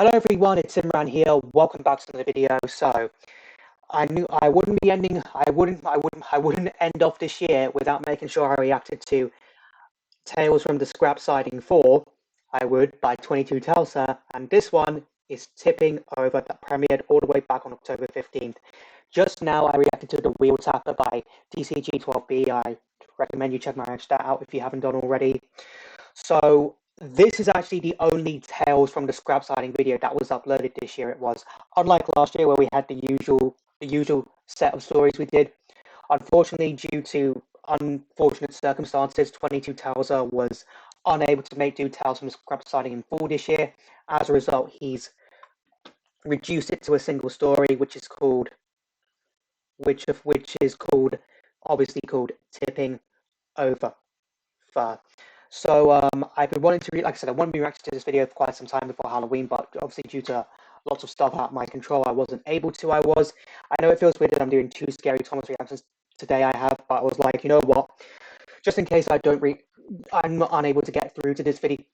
Hello everyone, it's Imran here. Welcome back to the video. So I knew I wouldn't be ending. I wouldn't end off this year without making sure I reacted to Tales from the Scrap Siding 4. I would by 22 Telsa, and this one is Tipping Over that premiered all the way back on October 15th. Just now I reacted to the Wheel Tapper by DCG12B. I recommend you check my that out if you haven't done already. So this is actually the only Tales from the Scrap Siding video that was uploaded this year. It was unlike last year where we had the usual set of stories we did. Unfortunately, due to unfortunate circumstances, 22 Telsa was unable to make do Tales from the Scrap Siding in full this year. As a result, he's reduced it to a single story, which is called obviously called Tipping Over. So I've been wanting to like I said, I wanted to react to this video for quite some time before Halloween, but obviously due to lots of stuff out of my control, I wasn't able to. I know it feels weird that I'm doing two Scary Thomas reactions today. I have, but I was like, you know what? Just in case I'm not unable to get through to this video,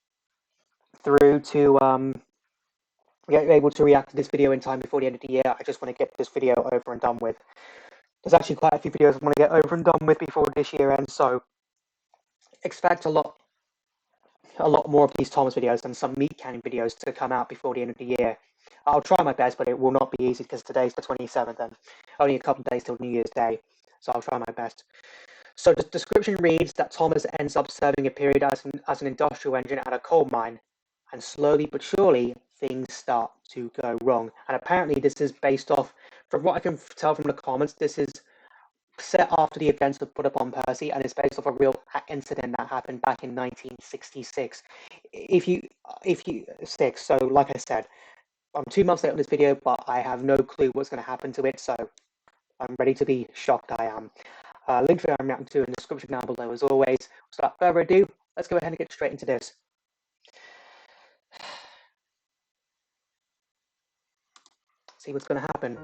get able to react to this video in time before the end of the year. I just want to get this video over and done with. There's actually quite a few videos I want to get over and done with before this year ends, so expect a lot more of these Thomas videos and some meat canning videos to come out before the end of the year. I'll try my best, but it will not be easy because today's the 27th and only a couple of days till New Year's Day, so I'll try my best. So the description reads that Thomas ends up serving a period as an industrial engine at a coal mine, and slowly but surely things start to go wrong. And apparently this is based off, from what I can tell from the comments, this is set after the events of Put Upon Percy, and it's based off a real incident that happened back in 1966. So like I said, I'm 2 months late on this video, but I have no clue what's going to happen to it, so I'm ready to be shocked. I am. Link to I'm reacting to in the description down below as always. Without further ado, let's go ahead and get straight into this. See what's going to happen.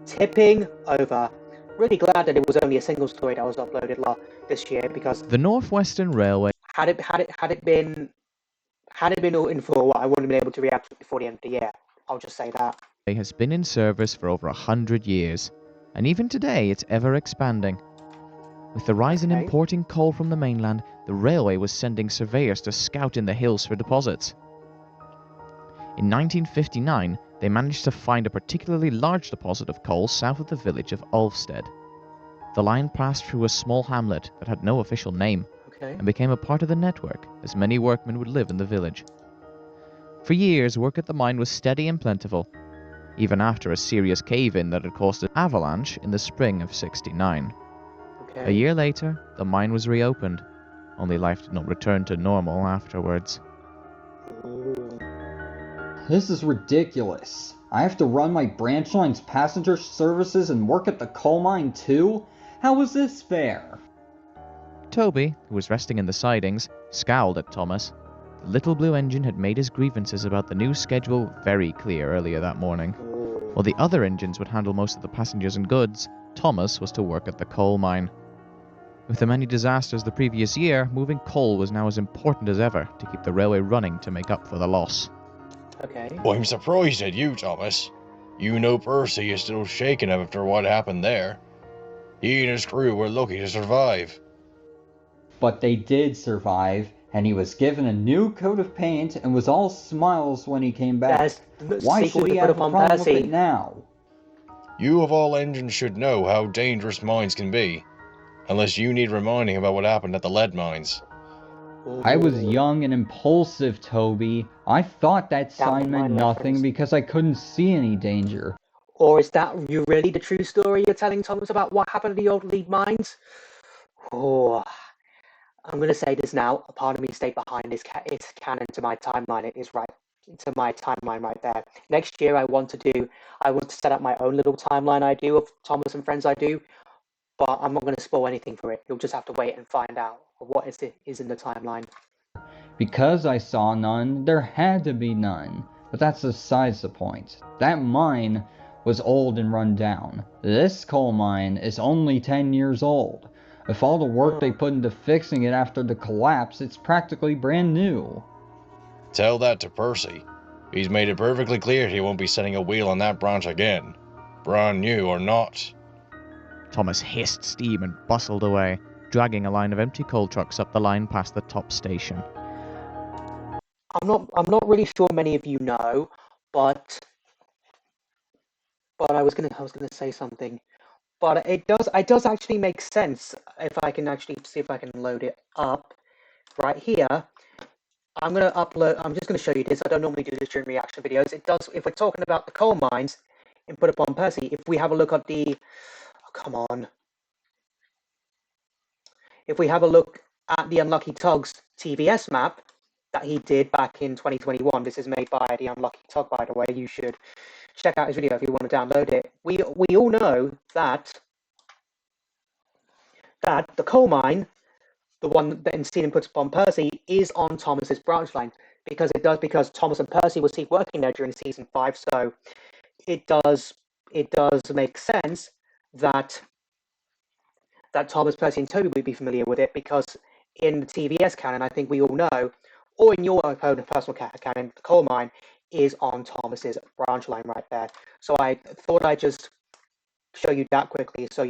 Tipping Over. Really glad that it was only a single story that was uploaded this year, because the North Western Railway had it been all in full, I wouldn't have been able to react to it before the end of the year. I'll just say that. has been in service for over 100 years, and even today it's ever expanding. With the rise in importing coal from the mainland, the railway was sending surveyors to scout in the hills for deposits. In 1959, they managed to find a particularly large deposit of coal south of the village of Ulvsted. The line passed through a small hamlet that had no official name, and became a part of the network, as many workmen would live in the village. For years, work at the mine was steady and plentiful, even after a serious cave-in that had caused an avalanche in the spring of '69. A year later, the mine was reopened, only life did not return to normal afterwards. This is ridiculous. I have to run my branch line's passenger services and work at the coal mine too? How is this fair? Toby, who was resting in the sidings, scowled at Thomas. The little blue engine had made his grievances about the new schedule very clear earlier that morning. While the other engines would handle most of the passengers and goods, Thomas was to work at the coal mine. With the many disasters the previous year, moving coal was now as important as ever to keep the railway running to make up for the loss. Well, I'm surprised at you, Thomas. You know Percy is still shaken after what happened there. He and his crew were lucky to survive. But they did survive, and he was given a new coat of paint and was all smiles when he came back. Why should he have a problem with it now? You of all engines should know how dangerous mines can be, unless you need reminding about what happened at the lead mines. I was young and impulsive, Toby. I thought that sign meant nothing because I couldn't see any danger. Or is that really the true story you're telling Thomas about what happened at the old lead mines? Oh, I'm going to say this now. A part of me stayed behind. It's canon to my timeline. It is right to my timeline right there. Next year, I want to set up my own little timeline I do of Thomas and friends I do, but I'm not going to spoil anything for it. You'll just have to wait and find out what is in the timeline. Because I saw none, there had to be none. But that's besides the point. That mine was old and run down. This coal mine is only 10 years old. With all the work they put into fixing it after the collapse, it's practically brand new. Tell that to Percy. He's made it perfectly clear he won't be setting a wheel on that branch again. Brand new or not. Thomas hissed steam and bustled away, dragging a line of empty coal trucks up the line past the top station. I'm not really sure many of you know, but I was gonna say something. But it does actually make sense if I can actually see if I can load it up right here. I'm just gonna show you this. I don't normally do this during reaction videos. It does, if we're talking about the coal mines in Put Upon Percy, if we have a look at the, oh, come on. If we have a look at the Unlucky Tugs TVS map that he did back in 2021, this is made by the Unlucky Tug, by the way. You should check out his video if you want to download it. We all know that the coal mine, the one that Ensteen puts upon Percy, is on Thomas's branch line because Thomas and Percy will see working there during season 5. So it does make sense that Thomas, Percy, and Toby would be familiar with it because in the TVS canon, I think we all know, or in your own personal canon, the coal mine is on Thomas's branch line right there. So I thought I'd just show you that quickly so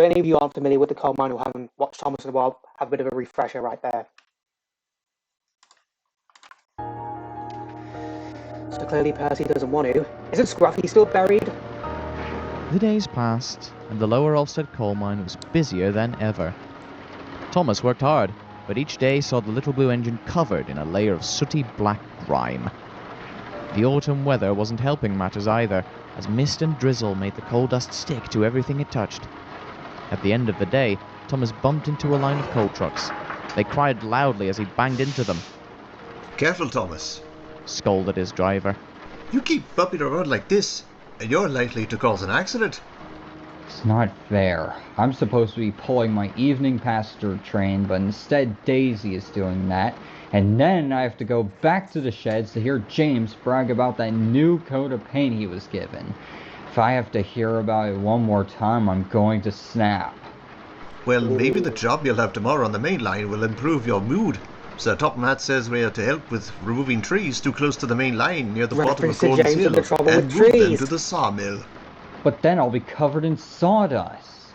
any of you aren't familiar with the coal mine or haven't watched Thomas in a while, have a bit of a refresher right there. So clearly Percy doesn't want to. Isn't Scruffy still buried? The days passed, and the Lower Ulstead coal mine was busier than ever. Thomas worked hard, but each day saw the little blue engine covered in a layer of sooty black grime. The autumn weather wasn't helping matters either, as mist and drizzle made the coal dust stick to everything it touched. At the end of the day, Thomas bumped into a line of coal trucks. They cried loudly as he banged into them. "Careful, Thomas," scolded his driver. "You keep bumping around like this, and you're likely to cause an accident." It's not fair. I'm supposed to be pulling my evening passenger train, but instead Daisy is doing that. And then I have to go back to the sheds to hear James brag about that new coat of paint he was given. If I have to hear about it one more time, I'm going to snap. Well, maybe the job you'll have tomorrow on the main line will improve your mood. Sir Topham Hatt says we are to help with removing trees too close to the main line near the bottom of Gordon's Hill and move them to the sawmill. But then I'll be covered in sawdust.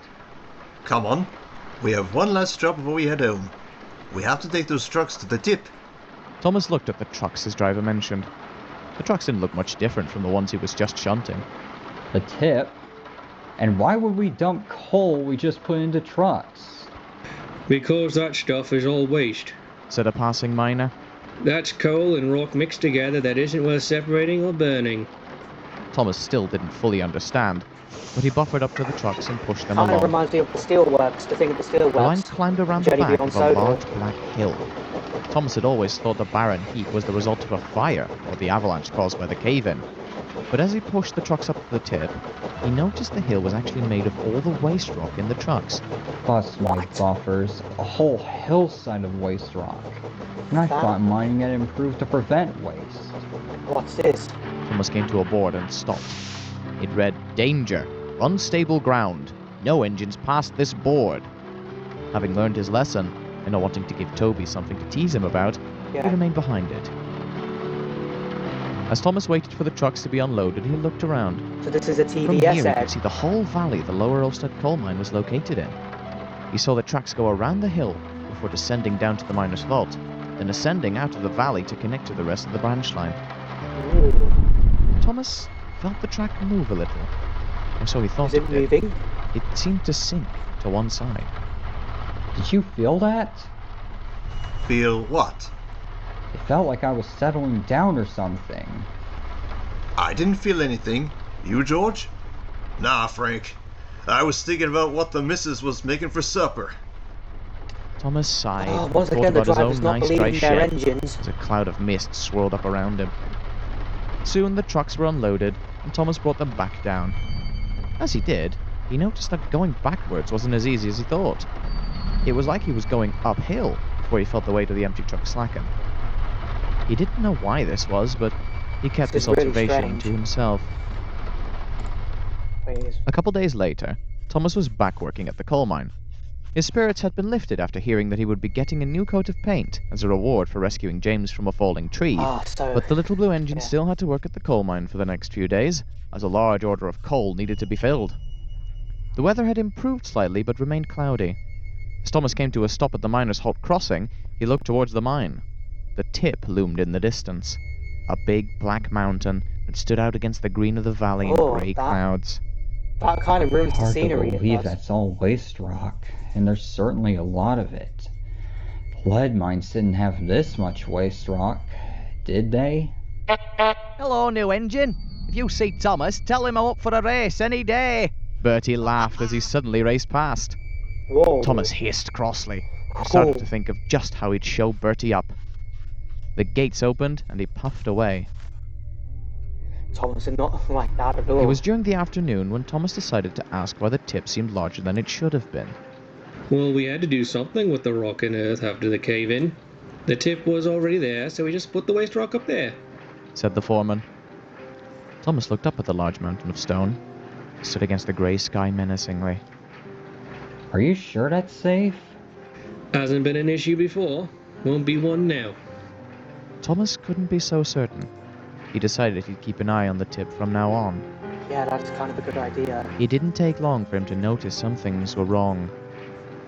Come on, we have one last job before we head home. We have to take those trucks to the tip. Thomas looked at the trucks his driver mentioned. The trucks didn't look much different from the ones he was just shunting. The tip? And why would we dump coal we just put into trucks? Because that stuff is all waste, said a passing miner. That's coal and rock mixed together that isn't worth separating or burning. Thomas still didn't fully understand, but he buffered up to the trucks and pushed them Kind of along. reminds me of the steelworks, the thing at the steelworks. The line climbed around the Jenny back Beyond of a Soho. large black hill. Thomas had always thought the barren heap was the result of a fire or the avalanche caused by the cave-in. But as he pushed the trucks up to the tip, he noticed the hill was actually made of all the waste rock in the trucks. Bust my buffers, a whole hillside of waste rock. And I thought mining had improved to prevent waste. What's this? Thomas came to a board and stopped. It read, "Danger! Unstable ground. No engines past this board." Having learned his lesson, and not wanting to give Toby something to tease him about, he remained behind it. As Thomas waited for the trucks to be unloaded, he looked around. So this is a From TVS here, he ad. could see the whole valley the Lower Ulstead coal mine was located in. He saw the tracks go around the hill before descending down to the miner's vault, then ascending out of the valley to connect to the rest of the branch line. Ooh. Thomas felt the track move a little, or so he thought Is it it did. moving? It seemed to sink to one side. Did you feel that? Feel what? It felt like I was settling down or something. I didn't feel anything. You, George? Nah, Frank. I was thinking about what the missus was making for supper. Thomas sighed Oh, and once thought again, the about his driver's own not nice dry believing their shed engines. as a cloud of mist swirled up around him. Soon the trucks were unloaded, and Thomas brought them back down. As he did, he noticed that going backwards wasn't as easy as he thought. It was like he was going uphill before he felt the weight of the empty truck slacken. He didn't know why this was, but he kept This this is really observation strange. to himself. Wait, A couple days later, Thomas was back working at the coal mine. His spirits had been lifted after hearing that he would be getting a new coat of paint as a reward for rescuing James from a falling tree, but the little blue engine still had to work at the coal mine for the next few days, as a large order of coal needed to be filled. The weather had improved slightly but remained cloudy. As Thomas came to a stop at the Miners' Halt crossing, he looked towards the mine. The tip loomed in the distance, a big black mountain that stood out against the green of the valley in grey clouds. That kind of ruins the scenery. Hard to believe that's all waste rock, and there's certainly a lot of it. Lead mines didn't have this much waste rock, did they? Hello, new engine. If you see Thomas, tell him I'm up for a race any day. Bertie laughed as he suddenly raced past. Whoa. Thomas hissed crossly and started to think of just how he'd show Bertie up. The gates opened and he puffed away. Thomas is not like that at all. It was during the afternoon when Thomas decided to ask why the tip seemed larger than it should have been. Well, we had to do something with the rock and earth after the cave-in. The tip was already there, so we just put the waste rock up there, said the foreman. Thomas looked up at the large mountain of stone. It stood against the grey sky menacingly. Are you sure that's safe? Hasn't been an issue before. Won't be one now. Thomas couldn't be so certain. He decided he'd keep an eye on the tip from now on. Yeah, that's kind of a good idea. It didn't take long for him to notice some things were wrong.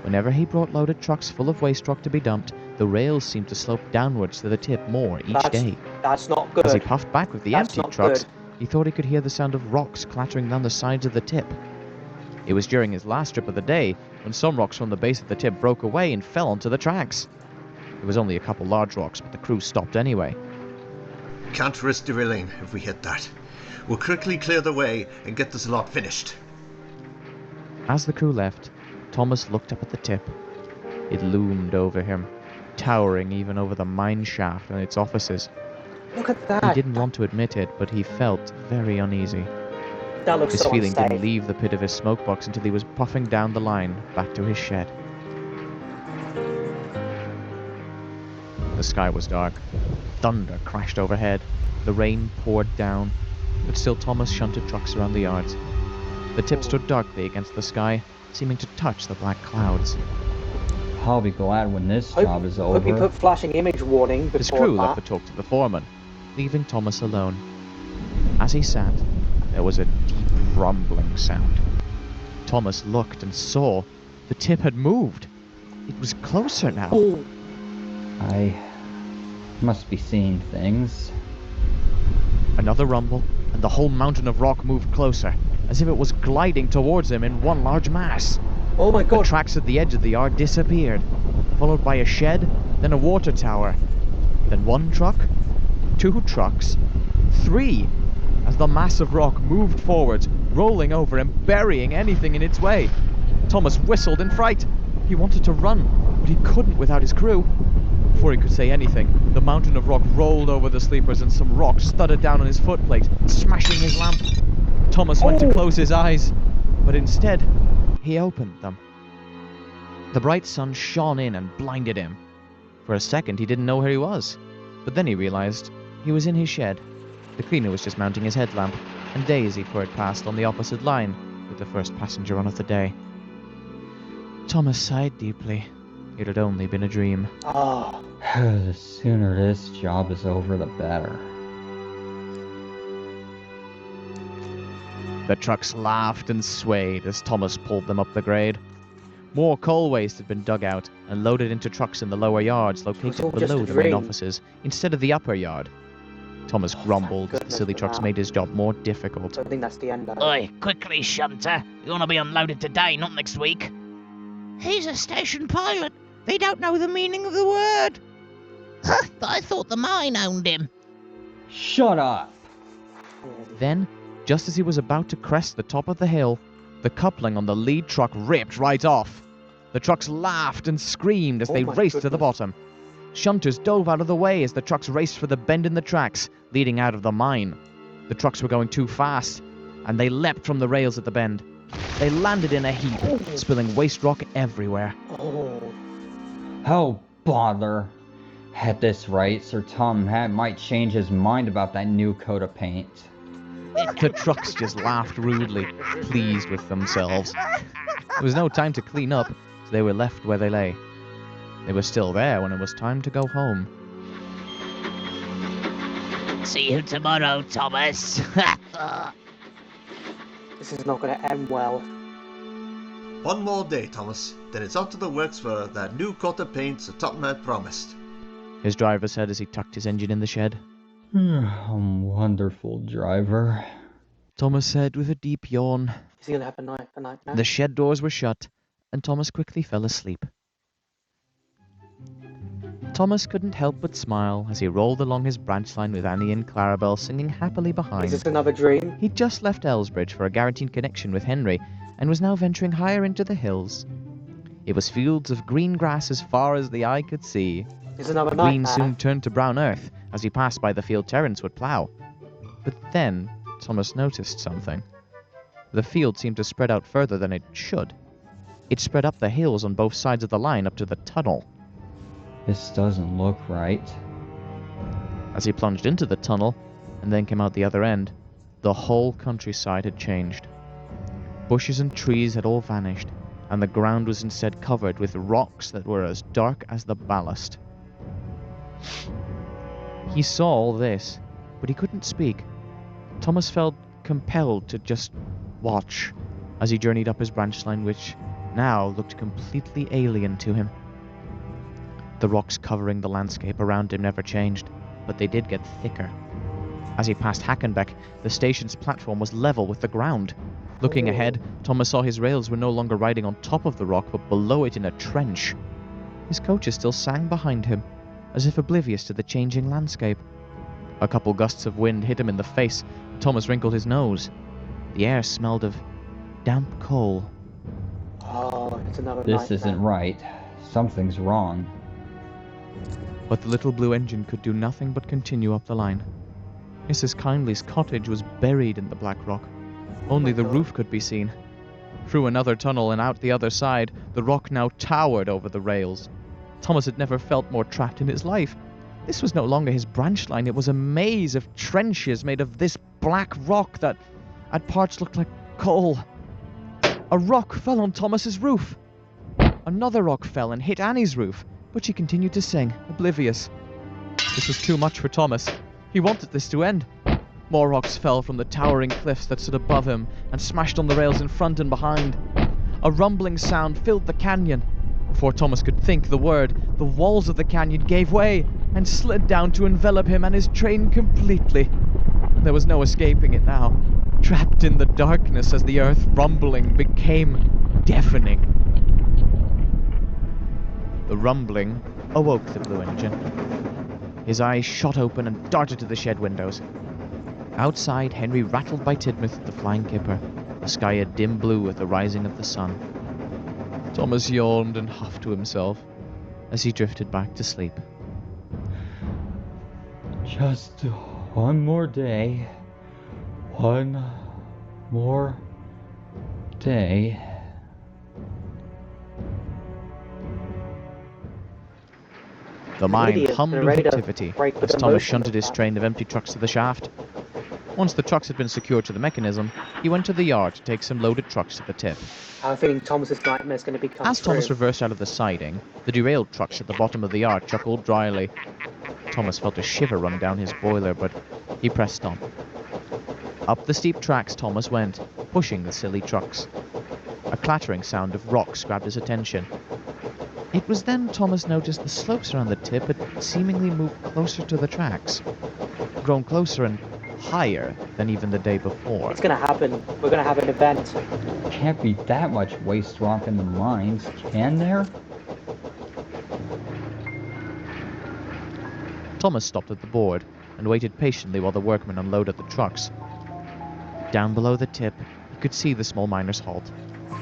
Whenever he brought loaded trucks full of waste rock to be dumped, the rails seemed to slope downwards to the tip more each day. That's not good. As he puffed back with the empty trucks, he thought he could hear the sound of rocks clattering down the sides of the tip. It was during his last trip of the day when some rocks from the base of the tip broke away and fell onto the tracks. It was only a couple large rocks, but the crew stopped anyway. Can't risk derailing if we hit that. We'll quickly clear the way and get this lot finished. As the crew left, Thomas looked up at the tip. It loomed over him, towering even over the mine shaft and its offices. Look at that. He didn't want to admit it, but he felt very uneasy. That looks This so feeling unsafe. didn't leave the pit of his smoke box until he was puffing down the line back to his shed. The sky was dark. Thunder crashed overhead. The rain poured down, but still Thomas shunted trucks around the yards. The tip stood darkly against the sky, seeming to touch the black clouds. I'll be glad when this job is over. Hope you put flashing image warning before His crew that. left to talk to the foreman, leaving Thomas alone. As he sat, there was a deep rumbling sound. Thomas looked and saw the tip had moved. It was closer now. Oh. I must be seeing things. Another rumble, and the whole mountain of rock moved closer, as if it was gliding towards him in one large mass. Oh my god. The tracks at the edge of the yard disappeared, followed by a shed, then a water tower. Then one truck, two trucks, three, as the mass of rock moved forwards, rolling over and burying anything in its way. Thomas whistled in fright. He wanted to run, but he couldn't without his crew. Before he could say anything, the mountain of rock rolled over the sleepers and some rocks thudded down on his footplate, smashing his lamp. Thomas went to close his eyes, but instead, he opened them. The bright sun shone in and blinded him. For a second, he didn't know where he was, but then he realized he was in his shed. The cleaner was just mounting his headlamp, and Daisy poured past on the opposite line with the first passenger on of the day. Thomas sighed deeply. It had only been a dream. Oh. The sooner this job is over, the better. The trucks laughed and swayed as Thomas pulled them up the grade. More coal waste had been dug out and loaded into trucks in the lower yards located all below just a the main dream. offices instead of the upper yard. Thomas grumbled as the silly trucks made his job more difficult. I think that's the end. Oi, quickly, Shunter. You want to be unloaded today, not next week. He's a station pilot. They don't know the meaning of the word. But I thought the mine owned him. Shut up! Then, just as he was about to crest the top of the hill, the coupling on the lead truck ripped right off. The trucks laughed and screamed as they raced to the bottom. Shunters dove out of the way as the trucks raced for the bend in the tracks, leading out of the mine. The trucks were going too fast, and they leapt from the rails at the bend. They landed in a heap, spilling waste rock everywhere. Oh, bother. At this rate, Sir Tom might change his mind about that new coat of paint. The trucks just laughed rudely, pleased with themselves. There was no time to clean up, so they were left where they lay. They were still there when it was time to go home. See you tomorrow, Thomas. This is not going to end well. One more day, Thomas. Then it's out to the works for that new coat of paint the top man promised. His driver said as he tucked his engine in the shed. Wonderful driver. Thomas said with a deep yawn. Is he going to have a nightmare? The shed doors were shut, and Thomas quickly fell asleep. Thomas couldn't help but smile as he rolled along his branch line with Annie and Clarabelle singing happily behind. Is this another dream? He'd just left Elsbridge for a guaranteed connection with Henry, and was now venturing higher into the hills. It was fields of green grass as far as the eye could see. Is another The nightmare? green soon turned to brown earth as he passed by the field Terence would plough. But then Thomas noticed something. The field seemed to spread out further than it should. It spread up the hills on both sides of the line up to the tunnel. This doesn't look right. As he plunged into the tunnel, and then came out the other end, the whole countryside had changed. Bushes and trees had all vanished, and the ground was instead covered with rocks that were as dark as the ballast. He saw all this, but he couldn't speak. Thomas felt compelled to just watch as he journeyed up his branch line, which now looked completely alien to him. The rocks covering the landscape around him never changed, but they did get thicker. As he passed Hackenbeck, the station's platform was level with the ground. Looking ahead, Thomas saw his rails were no longer riding on top of the rock, but below it in a trench. His coaches still sang behind him, as if oblivious to the changing landscape. A couple gusts of wind hit him in the face. Thomas wrinkled his nose. The air smelled of damp coal. Oh, it's another This nightmare. isn't right. Something's wrong. But the little blue engine could do nothing but continue up the line. Mrs. Kindly's cottage was buried in the black rock. Only the roof could be seen. Through another tunnel and out the other side, the rock now towered over the rails. Thomas had never felt more trapped in his life. This was no longer his branch line, it was a maze of trenches made of this black rock that at parts looked like coal. A rock fell on Thomas's roof. Another rock fell and hit Annie's roof, but she continued to sing, oblivious. This was too much for Thomas. He wanted this to end. More rocks fell from the towering cliffs that stood above him and smashed on the rails in front and behind. A rumbling sound filled the canyon. Before Thomas could think the word, the walls of the canyon gave way and slid down to envelop him and his train completely. There was no escaping it now, trapped in the darkness as the earth rumbling became deafening. The rumbling awoke the blue engine. His eyes shot open and darted to the shed windows. Outside, Henry rattled by Tidmouth at the flying kipper, the sky a dim blue with the rising of the sun. Thomas yawned and huffed to himself as he drifted back to sleep. Just one more day. One more day. The mine Idiot, hummed they're with ready to activity break with as the Thomas motion shunted his of that. train of empty trucks to the shaft. Once the trucks had been secured to the mechanism, he went to the yard to take some loaded trucks to the tip. I have a feeling Thomas's nightmare is going to become As true. Thomas reversed out of the siding, the derailed trucks at the bottom of the yard chuckled dryly. Thomas felt a shiver run down his boiler, but he pressed on. Up the steep tracks Thomas went, pushing the silly trucks. A clattering sound of rocks grabbed his attention. It was then Thomas noticed the slopes around the tip had seemingly moved closer to the tracks, grown closer and higher than even the day before. It's going to happen. We're going to have an event. Can't be that much waste rock in the mines, can there? Thomas stopped at the board and waited patiently while the workmen unloaded the trucks. Down below the tip, he could see the small miners' halt.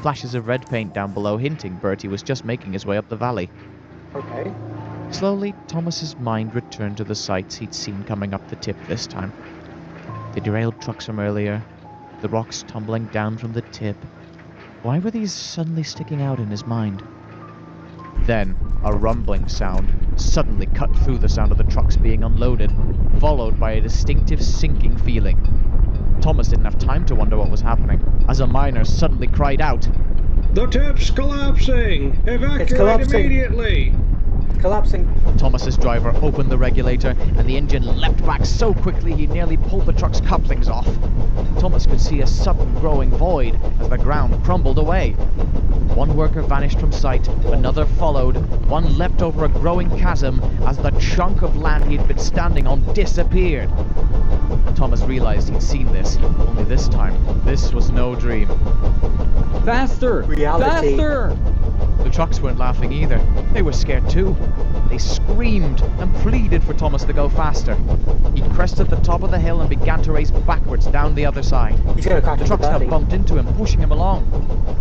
Flashes of red paint down below hinting Bertie was just making his way up the valley. Okay. Slowly, Thomas's mind returned to the sights he'd seen coming up the tip this time. The derailed trucks from earlier, the rocks tumbling down from the tip. Why were these suddenly sticking out in his mind? Then, a rumbling sound suddenly cut through the sound of the trucks being unloaded, followed by a distinctive sinking feeling. Thomas didn't have time to wonder what was happening, as a miner suddenly cried out, The tip's collapsing! Evacuate collapsing. immediately! Collapsing. Thomas's driver opened the regulator, and the engine leapt back so quickly he nearly pulled the truck's couplings off. Thomas could see a sudden growing void as the ground crumbled away. One worker vanished from sight, another followed, one leapt over a growing chasm as the chunk of land he had been standing on disappeared. Thomas realized he'd seen this, only this time, this was no dream. Faster! Reality. Faster! The trucks weren't laughing either. They were scared too. They screamed and pleaded for Thomas to go faster. He crested the top of the hill and began to race backwards down the other side. He's gonna crash The into trucks now Birdie. bumped into him, pushing him along.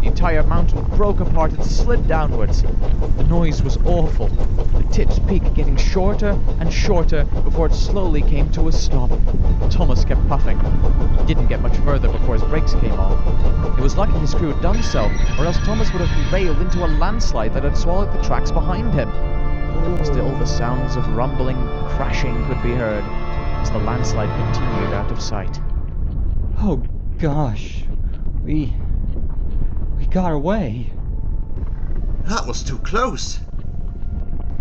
The entire mountain broke apart and slid downwards. The noise was awful. The tip's peak getting shorter and shorter before it slowly came to a stop. Thomas kept puffing. He didn't get much further before his brakes came on. It was lucky his crew had done so, or else Thomas would have derailed into a landslide that had swallowed the tracks behind him. Still, the sounds of rumbling, crashing could be heard as the landslide continued out of sight. Oh gosh. We got away. That was too close.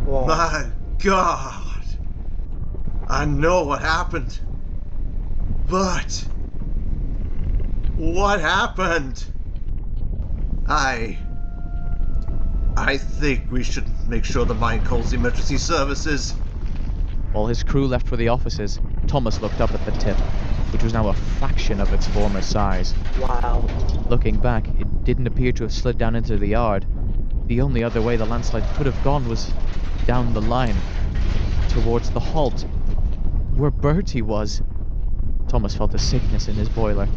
Whoa. My God. I know what happened. But what happened? I think we should make sure the mine calls the emergency services. While his crew left for the offices, Thomas looked up at the tip, which was now a fraction of its former size. Wow. Looking back, it didn't appear to have slid down into the yard. The only other way the landslide could have gone was down the line, towards the halt, where Bertie was. Thomas felt a sickness in his boiler.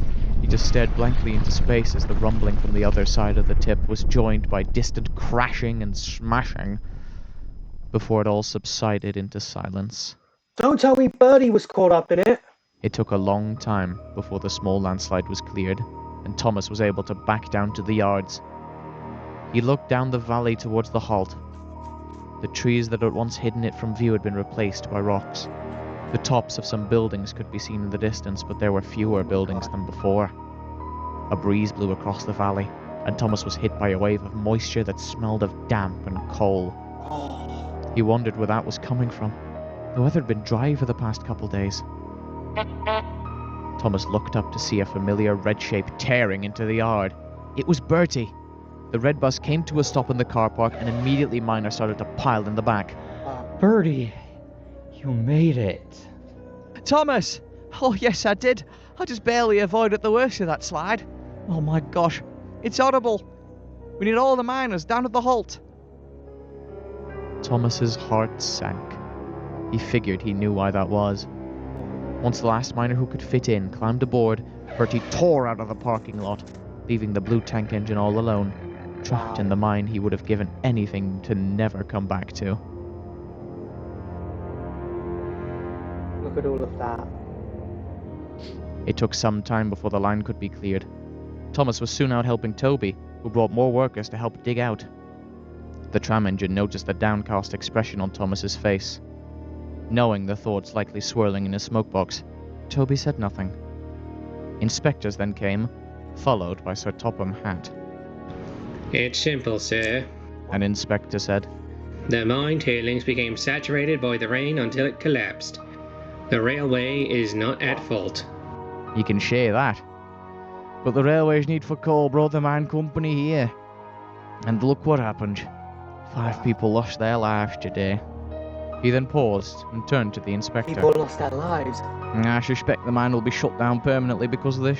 He just stared blankly into space as the rumbling from the other side of the tip was joined by distant crashing and smashing before it all subsided into silence. Don't tell me Birdie was caught up in it. It took a long time before the small landslide was cleared, and Thomas was able to back down to the yards. He looked down the valley towards the halt. The trees that had once hidden it from view had been replaced by rocks. The tops of some buildings could be seen in the distance, but there were fewer buildings than before. A breeze blew across the valley, and Thomas was hit by a wave of moisture that smelled of damp and coal. He wondered where that was coming from. The weather had been dry for the past couple days. Thomas looked up to see a familiar red shape tearing into the yard. It was Bertie. The red bus came to a stop in the car park, and immediately miners started to pile in the back. Bertie, you made it. Thomas! Oh, yes, I did. I just barely avoided the worst of that slide. Oh my gosh, it's horrible. We need all the miners down at the halt. Thomas's heart sank. He figured he knew why that was. Once the last miner who could fit in climbed aboard, Bertie tore out of the parking lot, leaving the blue tank engine all alone, trapped in the mine he would have given anything to never come back to. Look at all of that. It took some time before the line could be cleared. Thomas was soon out helping Toby, who brought more workers to help dig out. The tram engine noticed the downcast expression on Thomas's face. Knowing the thoughts likely swirling in his smokebox, Toby said nothing. Inspectors then came, followed by Sir Topham Hatt. It's simple, sir. An inspector said. The mine tailings became saturated by the rain until it collapsed. The railway is not at fault. You can share that. But the railway's need for coal brought the mine company here. And look what happened. 5 people lost their lives today. He then paused and turned to the inspector. People lost their lives. I suspect the mine will be shut down permanently because of this.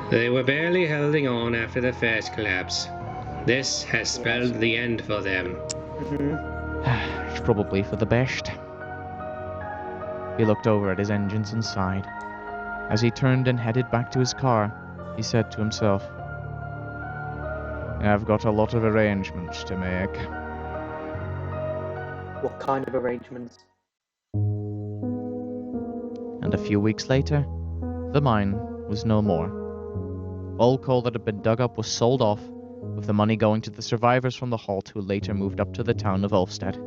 They were barely holding on after the first collapse. This has spelled the end for them. It's probably for the best. He looked over at his engines and sighed. As he turned and headed back to his car, he said to himself, I've got a lot of arrangements to make. What kind of arrangements? And a few weeks later, the mine was no more. All coal that had been dug up was sold off, with the money going to the survivors from the halt who later moved up to the town of Ulfstead.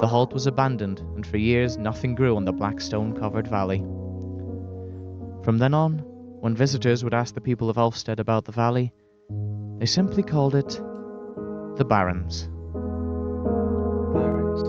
The halt was abandoned, and for years nothing grew in the black stone-covered valley. From then on, when visitors would ask the people of Ulfstead about the valley, They simply called it the Barrens. Barrens.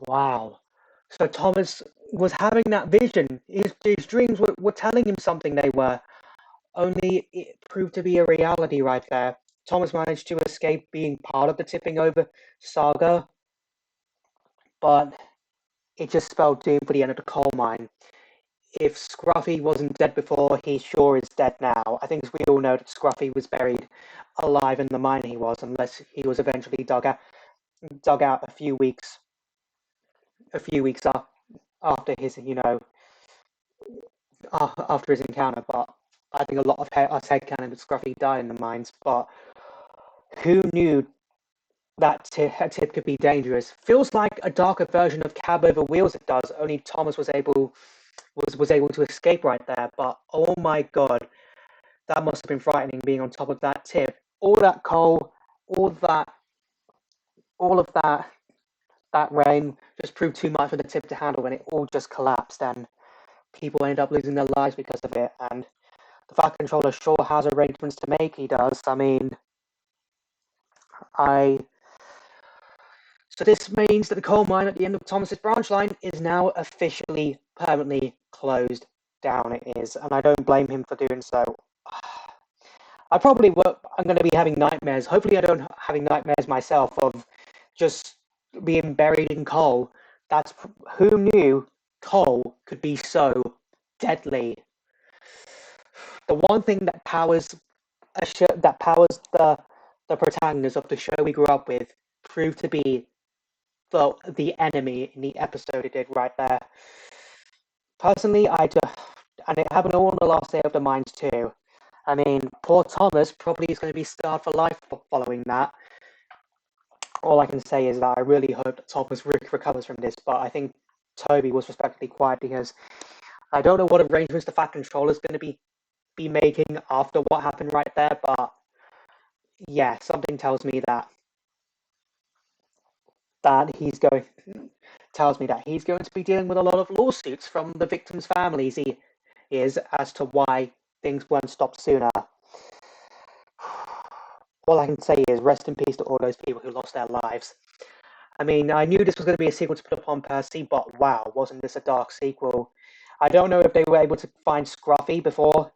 Wow. So Thomas was having that vision. His dreams were telling him something they were. Only it proved to be a reality right there. Thomas managed to escape being part of the tipping over saga, but it just spelled doom for the end of the coal mine. If Scruffy wasn't dead before, he sure is dead now. I think we all know that Scruffy was buried alive in the mine he was, unless he was eventually dug out a few weeks after his, after his encounter. But I think a lot of us headcanon that Scruffy died in the mines. But who knew that tip could be dangerous? Feels like a darker version of Cab Over Wheels. It does. Only Thomas was able to escape right there. But oh my god, that must have been frightening being on top of that tip. All that coal, all of that rain just proved too much for the tip to handle, and it all just collapsed, and people ended up losing their lives because of it. And the Fat Controller sure has arrangements to make. He does. I mean, So this means that the coal mine at the end of Thomas's branch line is now officially, permanently closed down. It is, and I don't blame him for doing so. I'm going to be having nightmares. Hopefully I don't having nightmares myself of just being buried in coal. Who knew coal could be so deadly. The one thing that powers the protagonist of the show we grew up with proved to be the enemy in the episode it did right there. Personally, and it happened all on the last day of the mines too. I mean, poor Thomas probably is going to be scarred for life following that. All I can say is that I really hope that Thomas recovers from this, but I think Toby was respectfully quiet because I don't know what arrangements the Fat Controller is going to be making after what happened right there, but yeah, something tells me that he's going to be dealing with a lot of lawsuits from the victims' families. He is as to why things weren't stopped sooner. All I can say is rest in peace to all those people who lost their lives. I mean, I knew this was going to be a sequel to Put Upon Percy, but wow, wasn't this a dark sequel? I don't know if they were able to find Scruffy before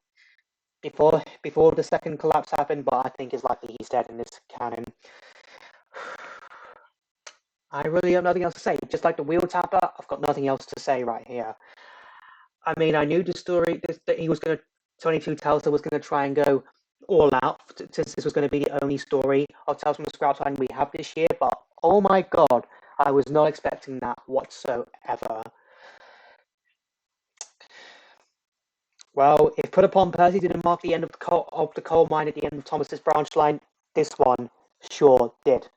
the second collapse happened, but I think it's likely he's dead in this canon. I really have nothing else to say. Just like the Wheel Tapper, I've got nothing else to say right here. I mean, I knew the story that he was going to. 22 Tales was going to try and go all out since this was going to be the only story of Tales from the Scrap Time we have this year. But oh my god, I was not expecting that whatsoever. Well, if Put Upon Percy didn't mark the end of the coal mine at the end of Thomas's branch line, this one sure did.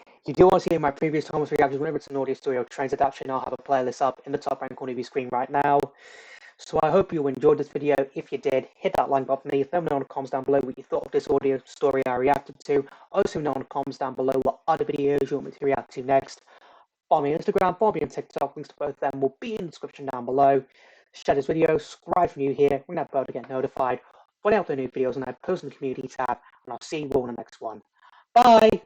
If you do want to see my previous Thomas reactions, whenever it's an audio story or Trains adaptation, I'll have a playlist up in the top right corner of your screen right now. So I hope you enjoyed this video. If you did, hit that like button. Let me know in the comments down below what you thought of this audio story I reacted to. Also know in the comments down below what other videos you want me to react to next. Follow me on Instagram, follow me on TikTok. Links to both of them will be in the description down below. Share this video, subscribe if you're new here, ring that bell to get notified when I upload new videos and I post in the community tab. And I'll see you all in the next one. Bye!